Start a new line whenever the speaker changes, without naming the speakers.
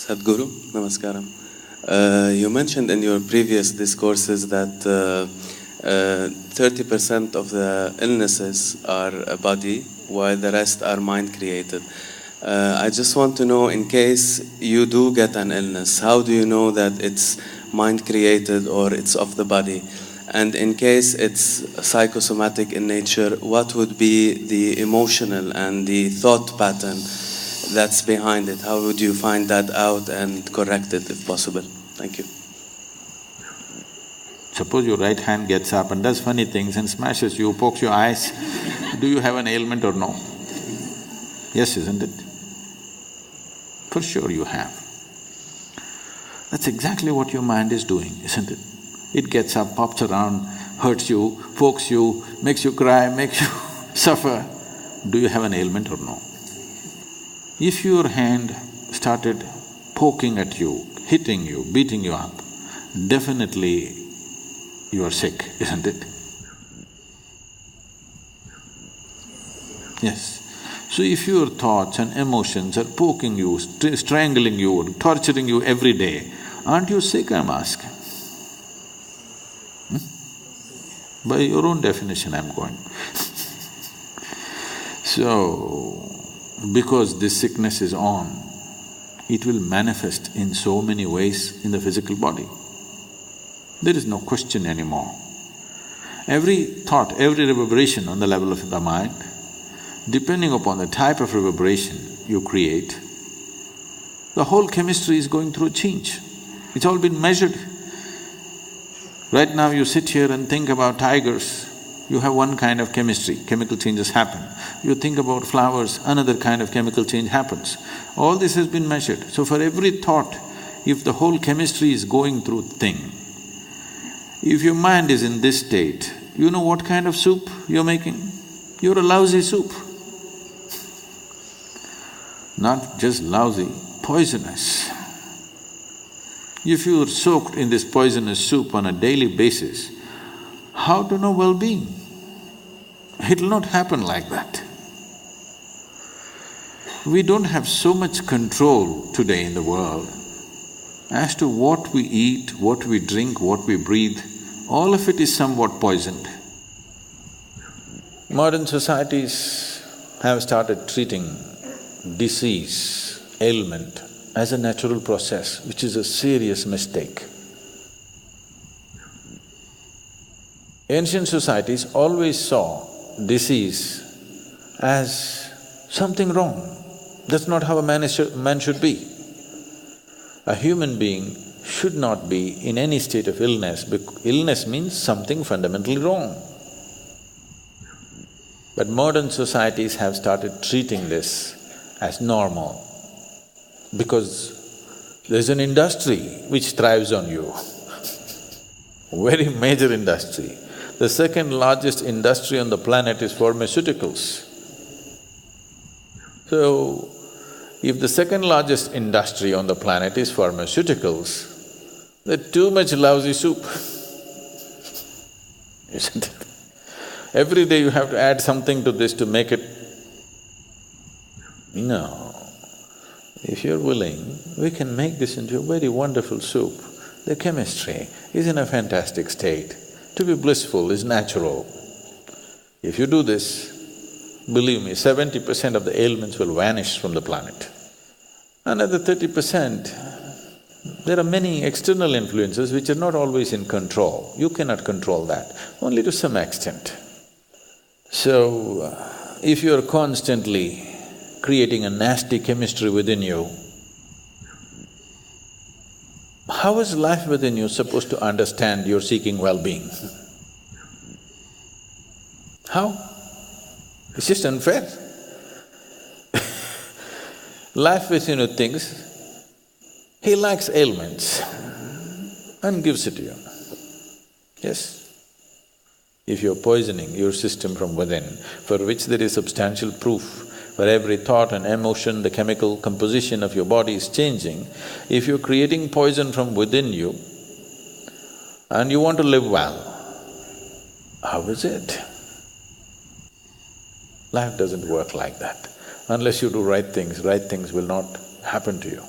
Sadhguru, Namaskaram. You mentioned in your previous discourses that 30% of the illnesses are body, while the rest are mind-created. I just want to know, in case you do get an illness, how do you know that it's mind-created or it's of the body? And in case it's psychosomatic in nature, what would be the emotional and the thought pattern that's behind it? How would you find that out and correct it if possible? Thank you.
Suppose your right hand gets up and does funny things and smashes you, pokes your eyes, do you have an ailment or no? Yes, isn't it? For sure you have. That's exactly what your mind is doing, isn't it? It gets up, pops around, hurts you, pokes you, makes you cry, makes you suffer. Do you have an ailment or no? If your hand started poking at you, hitting you, beating you up, definitely you are sick, isn't it? Yes. So if your thoughts and emotions are poking you, strangling you, torturing you every day, aren't you sick, I'm asking? By your own definition I'm going. So, because this sickness is on, it will manifest in so many ways in the physical body. There is no question anymore. Every thought, every reverberation on the level of the mind, depending upon the type of reverberation you create, the whole chemistry is going through a change. It's all been measured. Right now you sit here and think about tigers, you have one kind of chemistry, chemical changes happen. You think about flowers, another kind of chemical change happens. All this has been measured. So for every thought, if the whole chemistry is going through thing, if your mind is in this state, you know what kind of soup you're making? You're a lousy soup. Not just lousy, poisonous. If you're soaked in this poisonous soup on a daily basis, how to know well-being? It'll not happen like that. We don't have so much control today in the world as to what we eat, what we drink, what we breathe. All of it is somewhat poisoned. Modern societies have started treating disease, ailment as a natural process, which is a serious mistake. Ancient societies always saw disease as something wrong. That's not how a man should be. A human being should not be in any state of illness, because illness means something fundamentally wrong. But modern societies have started treating this as normal, because there's an industry which thrives on you, very major industry. The second largest industry on the planet is pharmaceuticals. So, if the second largest industry on the planet is pharmaceuticals, that's too much lousy soup, isn't it? Every day you have to add something to this to make it… No. If you're willing, we can make this into a very wonderful soup. The chemistry is in a fantastic state. To be blissful is natural. If you do this, believe me, 70% of the ailments will vanish from the planet. Another 30%, there are many external influences which are not always in control. You cannot control that, only to some extent. So, if you're constantly creating a nasty chemistry within you, how is life within you supposed to understand you're seeking well-being? How? It's just unfair. Life within you thinks, he likes ailments and gives it to you. Yes? If you're poisoning your system from within, for which there is substantial proof, for every thought and emotion, the chemical composition of your body is changing, if you're creating poison from within you and you want to live well, how is it? Life doesn't work like that. Unless you do right things will not happen to you.